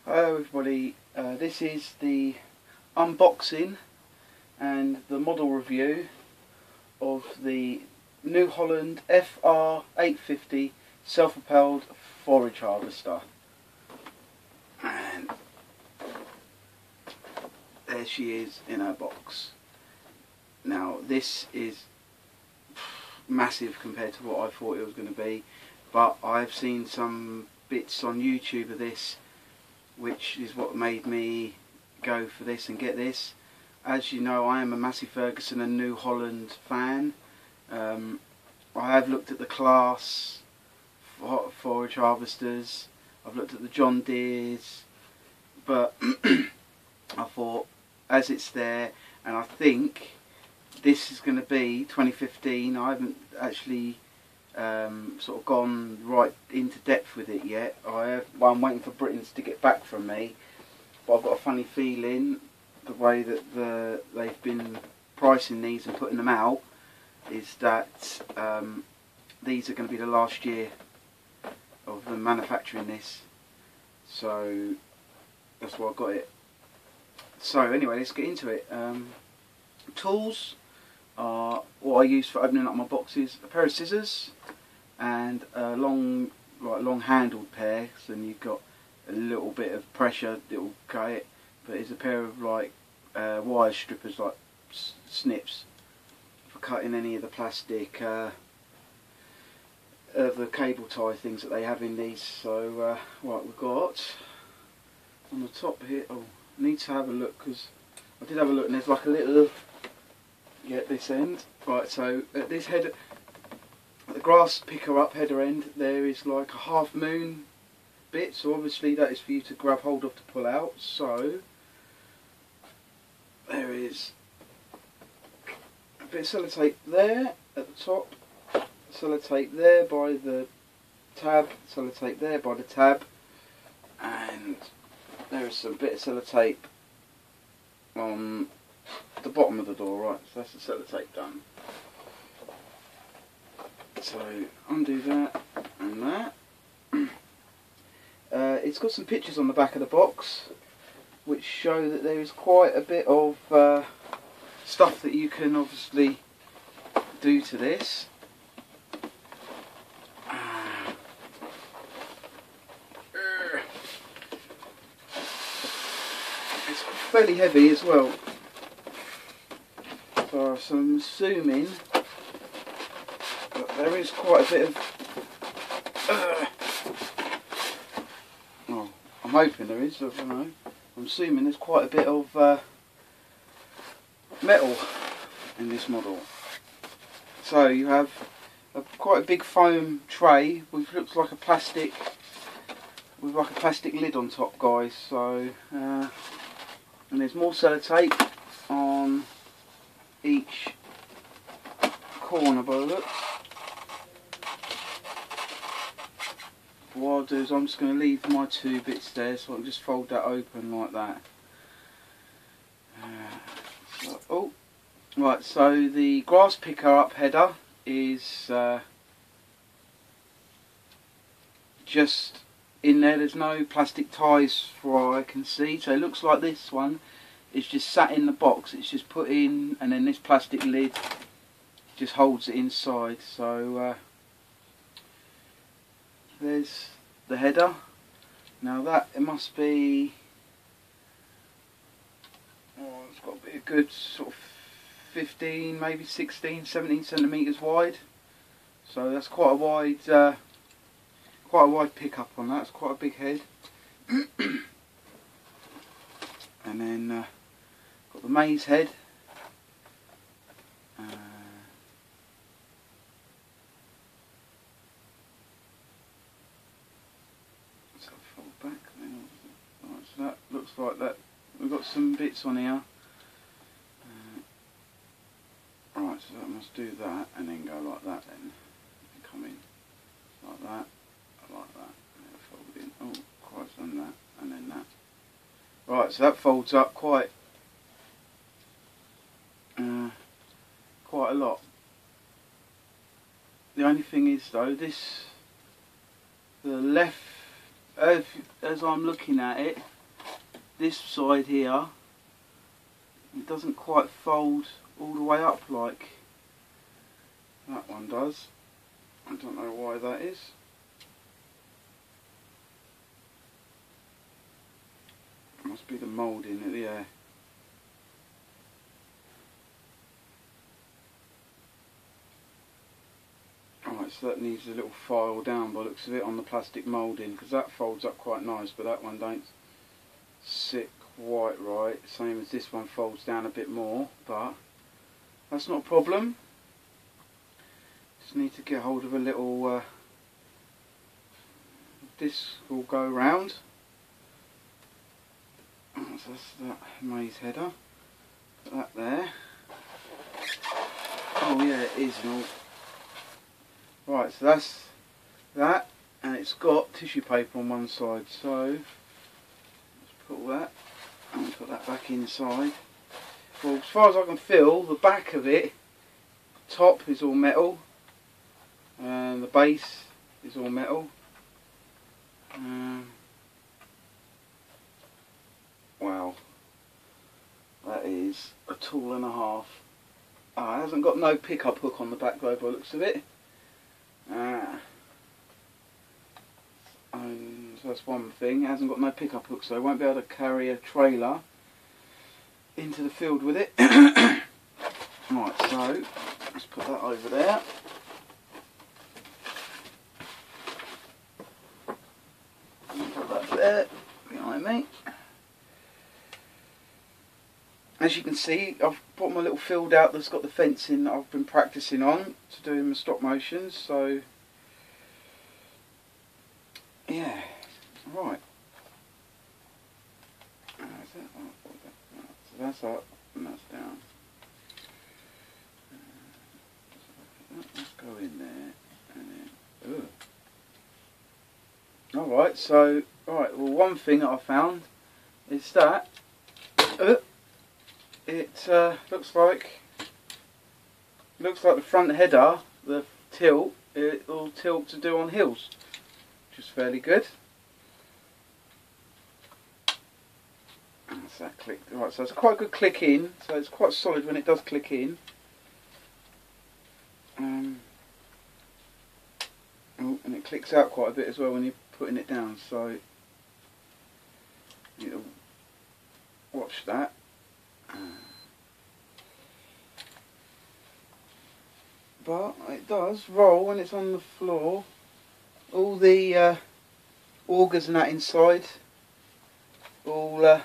Hello everybody, this is the unboxing and the model review of the New Holland FR850 self-propelled forage harvester. And there she is in her box. Now this is massive compared to what I thought it was going to be, but I've seen some bits on YouTube of this, which is what made me go for this and get this. As you know, I am a Massey Ferguson and New Holland fan. I have looked at the Class forage harvesters, I've looked at the John Deeres, but I thought, as it's there, and I think this is going to be 2015. I haven't actually sort of gone right into depth with it yet. I'm waiting for Britons to get back from me, but I've got a funny feeling the way that they've been pricing these and putting them out is that these are going to be the last year of them manufacturing this, so that's why I got it. So anyway, let's get into it. Tools are what I use for opening up my boxes: a pair of scissors and a long handled pair, so then you've got a little bit of pressure that will cut it, but it's a pair of wire strippers, like snips, for cutting any of the plastic the cable tie things that they have in these. So right, we've got on the top here, I need to have a look, because I did have a look and there's like a little, at this end. Right, so at this header, the grass picker up header end, there is like a half moon bit, so obviously that is for you to grab hold of to pull out. So there is a bit of sellotape there at the top, sellotape there by the tab, sellotape there by the tab, and there is some bit of sellotape on the bottom of the door. Right, so that's the sellotape done. So undo that and that. It's got some pictures on the back of the box which show that there is quite a bit of stuff that you can obviously do to this. It's fairly heavy as well, so I'm assuming that there is quite a bit of well, I'm hoping there is, I don't know. I'm assuming there's quite a bit of metal in this model. So you have quite a big foam tray which looks like a plastic, with like a plastic lid on top, guys. So and there's more sellotape on each corner by the looks. What I'll do is I'm just going to leave my two bits there, so I can just fold that open like that. Oh, right, so the grass picker up header is just in there. There's no plastic ties for what I can see, so it looks like this one is just sat in the box. It's just put in, and then this plastic lid just holds it inside. So there's the header. Now that, it must be, it's got to be a good sort of 15, maybe 16, 17 centimetres wide. So that's quite a wide pickup on that. It's quite a big head. And then got the maze head. So fold back. Right, so that looks like that. We've got some bits on here. Right, so that must do that, and then go like that. Then and come in like that, like that, and then fold in. Oh, quite done that, and then that. Right, so that folds up quite a lot. The only thing is though, the left, as I'm looking at it, this side here, it doesn't quite fold all the way up like that one does. I don't know why that is. It must be the moulding at the air. Right, so that needs a little file down by the looks of it on the plastic moulding, because that folds up quite nice, but that one don't sit quite right. Same as this one folds down a bit more, but that's not a problem. Just need to get hold of a little disc will go round. So that's that maze header. Put that there. Oh yeah, it is an all. Right, so that's that, and it's got tissue paper on one side. So let's put that and put that back inside. Well, as far as I can feel, the back of it, top is all metal, and the base is all metal. Wow, that is a tool and a half. It hasn't got no pickup hook on the back though, by the looks of it. So that's one thing. It hasn't got no pickup hook, so I won't be able to carry a trailer into the field with it. Right, so let's put that over there. Put that there behind me. As you can see, I've put my little field out that's got the fencing that I've been practicing on to do my stop motions. So yeah, right. So that's up and that's down. Let's go in there and then. Alright, so well, one thing that I found is that it looks like the front header, the tilt, it will tilt to do on hills, which is fairly good. That's that clicked. Right, so it's quite a good click in, so it's quite solid when it does click in. And it clicks out quite a bit as well when you're putting it down, so you'll watch that. But it does roll when it's on the floor. All the augers and that inside all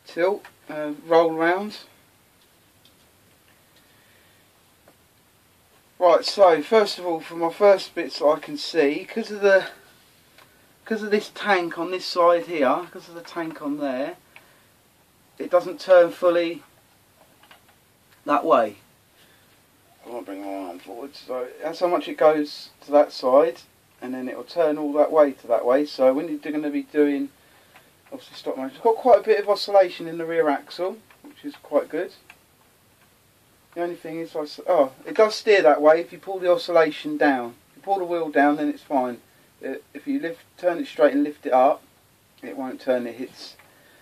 tilt, roll round. Right, so first of all, for my first bits that I can see, because of this tank on this side here, because of the tank on there, it doesn't turn fully that way. I won't bring my arm forward, so that's how much it goes to that side, and then it will turn all that way to that way. So when you're going to be doing, obviously, stop motion, it's got quite a bit of oscillation in the rear axle, which is quite good. The only thing is, it does steer that way if you pull the oscillation down. If you pull the wheel down, then it's fine. If you turn it straight and lift it up, it won't turn. It hits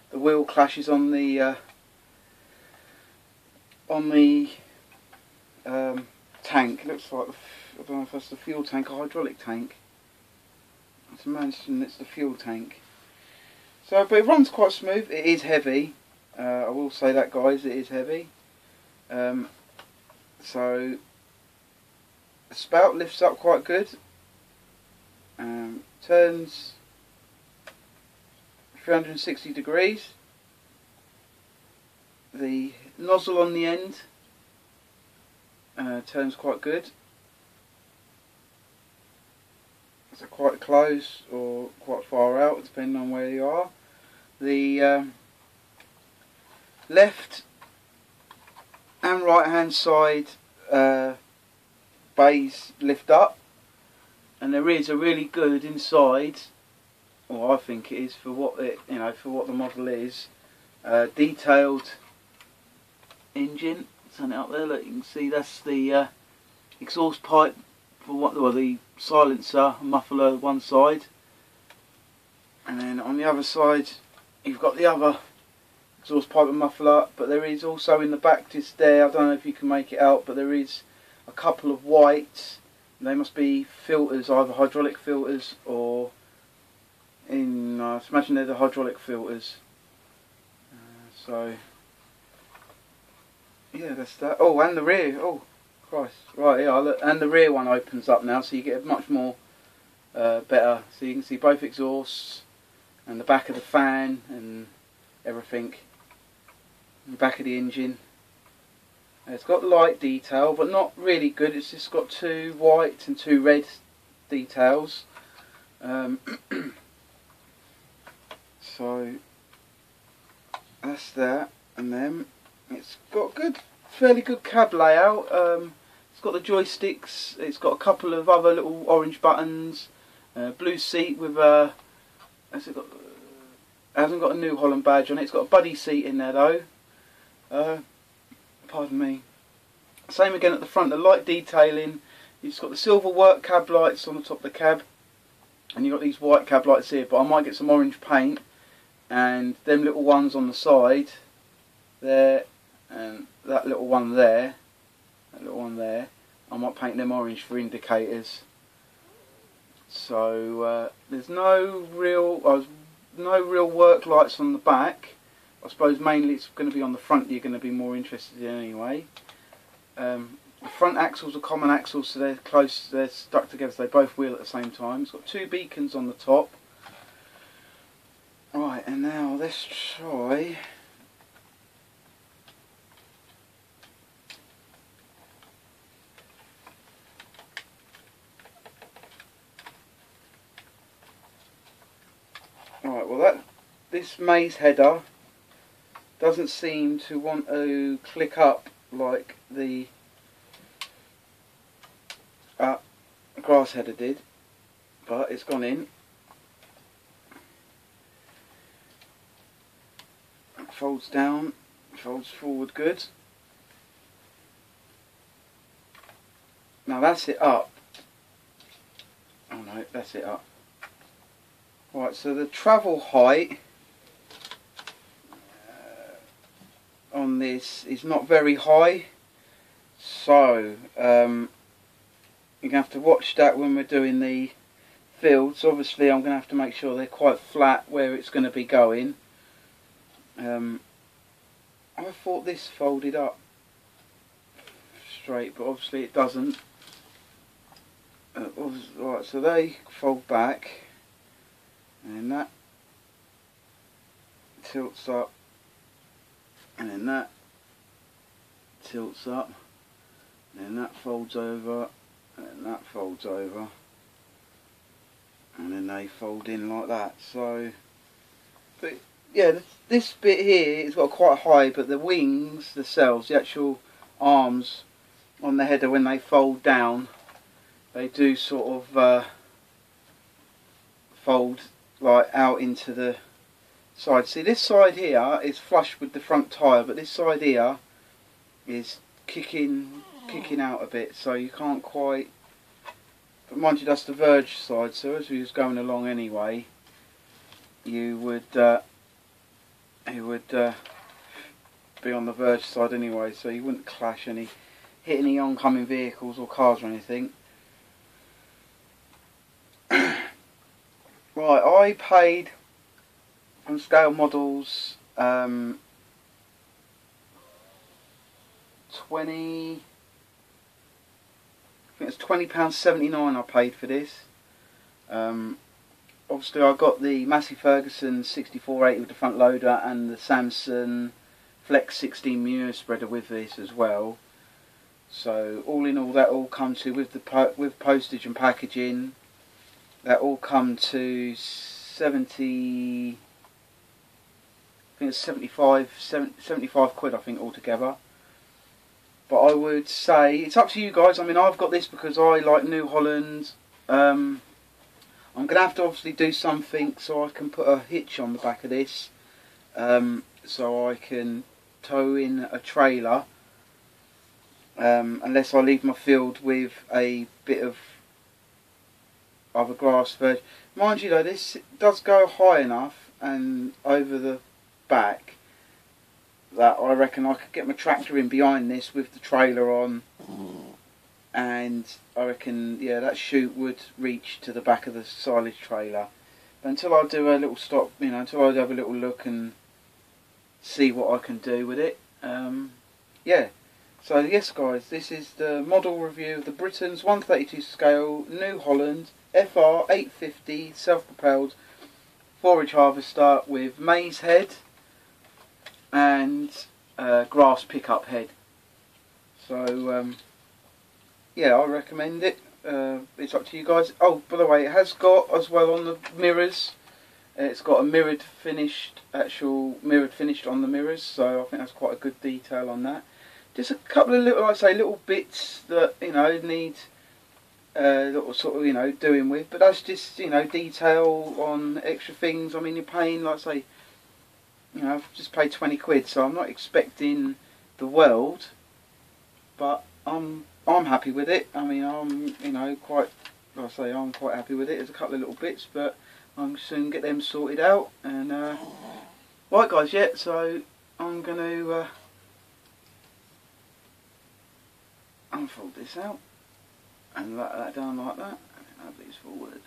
the wheel, clashes on the tank. It looks like I don't know if that's the fuel tank or hydraulic tank. I imagine it's the fuel tank. So, but it runs quite smooth. It is heavy. I will say that, guys. It is heavy. So the spout lifts up quite good. Turns 360 degrees. The nozzle on the end turns quite good. So quite close or quite far out, depending on where you are. The left and right hand side bays lift up, and there is a really good inside, or I think it is for what it, for what the model is, detailed engine. Turn it up there. Look, you can see that's the exhaust pipe for the silencer, muffler one side, and then on the other side you've got the other exhaust pipe and muffler, but there is also in the back just there, I don't know if you can make it out, but there is a couple of whites. They must be filters, either hydraulic filters or in, I imagine they're the hydraulic filters. So yeah, that's that. Oh, and the rear, oh Christ, right, yeah, look, and the rear one opens up now, so you get a much more better, so you can see both exhausts and the back of the fan and everything, and the back of the engine. It's got light detail, but not really good. It's just got 2 white and 2 red details. So that's that, and then it's got fairly good cab layout. It's got the joysticks. It's got a couple of other little orange buttons. Blue seat with a. It hasn't got a New Holland badge on it. It's got a buddy seat in there though. Pardon me. Same again at the front, the light detailing. It's got the silver work cab lights on the top of the cab, and you've got these white cab lights here, but I might get some orange paint, and them little ones on the side there, and that little one there, I might paint them orange for indicators. So there's no real work lights on the back. I suppose mainly it's going to be on the front you're going to be more interested in anyway. The front axles are common axles, so they're close, they're stuck together, so they both wheel at the same time. It's got 2 beacons on the top. Right, and now let's try. Right, well this maze header doesn't seem to want to click up like the grass header did, but it's gone in. It folds down, folds forward good. Now that's it up. Oh no, that's it up. Right, so the travel height on this is not very high, so you're going to have to watch that when we're doing the fields. Obviously I'm going to have to make sure they're quite flat where it's going to be going. I thought this folded up straight, but obviously it doesn't. Right, so they fold back, and then that tilts up, and then that tilts up, and then that folds over, and then that folds over, and then they fold in like that. So, but yeah, this bit here has got quite high, but the wings themselves, the actual arms on the header, when they fold down, they do sort of fold like out into the side. See, this side here is flush with the front tyre, but this side here is kicking out a bit, so you can't quite. But mind you, that's the verge side, so as we was going along anyway, you would be on the verge side anyway, so you wouldn't hit any oncoming vehicles or cars or anything. Right, I paid on scale models 20, I think it's £20.79 I paid for this. Obviously I got the Massey Ferguson 6480 with the front loader and the Samson Flex 16 manure spreader with this as well. So all in all, that all come to, with postage and packaging, that all come to 70, I think it's 75 quid I think altogether. But I would say it's up to you guys. I mean, I've got this because I like New Holland. I'm going to have to obviously do something so I can put a hitch on the back of this, so I can tow in a trailer, unless I leave my field with a bit of other grass verge. Mind you though, this does go high enough and over the back, that I reckon I could get my tractor in behind this with the trailer on, and I reckon, yeah, that chute would reach to the back of the silage trailer. But until I do a little stop, you know, until I have a little look and see what I can do with it, yeah. So yes guys, this is the model review of the Britain's 132 scale New Holland FR850 self-propelled forage harvester with maize head and grass pickup head. So yeah, I recommend it. It's up to you guys. Oh, by the way, it has got as well on the mirrors, it's got a mirrored finished on the mirrors, so I think that's quite a good detail on that. Just a couple of little, like I say, little bits that, you know, need little sort of, you know, doing with, but that's just, you know, detail on extra things. I mean, you're paying, like I say, you know, I've just paid 20 quid, so I'm not expecting the world, but I'm happy with it. I mean, I'm, you know, quite, like I say, I'm quite happy with it. There's a couple of little bits, but I'll soon get them sorted out. And right guys, yeah, so I'm going to unfold this out and let that down like that, and then have these forward.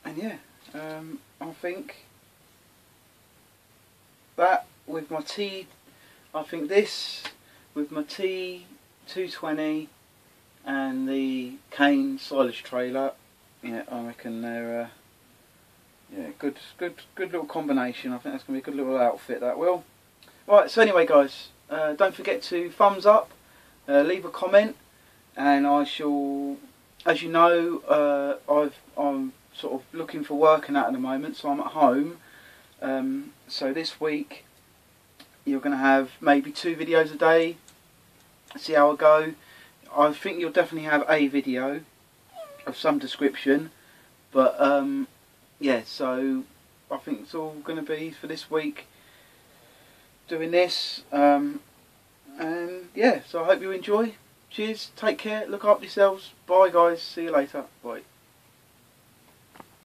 And yeah, I think that with my I think this with my T220 and the cane silage trailer, yeah, I reckon they're yeah, good little combination. I think that's going to be a good little outfit, that will. Right, so anyway guys, don't forget to thumbs up, leave a comment, and I shall, as you know, I'm sort of looking for work and that at the moment, so I'm at home. So this week you're going to have maybe 2 videos a day, see how I go. I think you'll definitely have a video of some description, but yeah, so I think it's all going to be for this week doing this, and yeah, so I hope you enjoy. Cheers, take care, look after yourselves, bye guys, see you later, bye.